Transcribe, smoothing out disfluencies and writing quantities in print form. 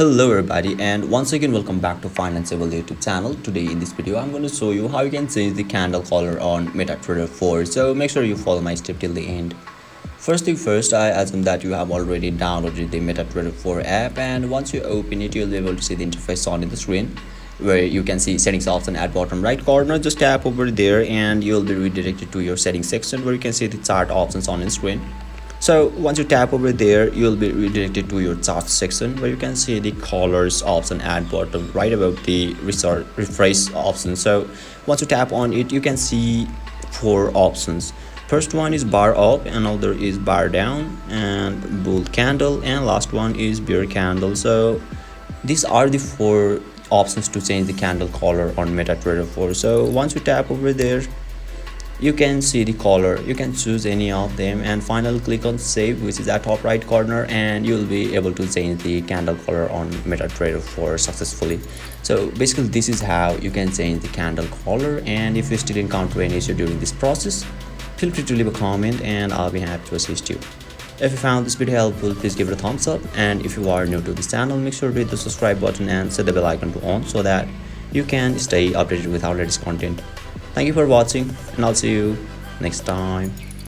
Hello everybody, and once again welcome back to Financeable YouTube channel. Today in this video I'm going to show you how you can change the candle color on MetaTrader 4. So make sure you follow my step till the end. First thing first, I assume that you have already downloaded the MetaTrader 4 app, and once you open it you'll be able to see the interface on in the screen where you can see settings option at bottom right corner. Just tap over there and you'll be redirected to your settings section where you can see the chart options on the screen. So once you tap over there, you'll be redirected to your chart section where you can see the colors option at bottom right above the refresh option. So once you tap on it, you can see four options. First one is bar up, another is bar down, and bull candle, and last one is bear candle. So these are the four options to change the candle color on MetaTrader 4. So once you tap over there, you can see the color. You can choose any of them and finally click on save, which is at top right corner, and you'll be able to change the candle color on MetaTrader 4 successfully. So basically this is how you can change the candle color, and if you still encounter any issue during this process, feel free to leave a comment and I'll be happy to assist you. If you found this video helpful, please give it a thumbs up, and if you are new to this channel, make sure to hit the subscribe button and set the bell icon to on so that you can stay updated with our latest content. Thank you for watching, and I'll see you next time.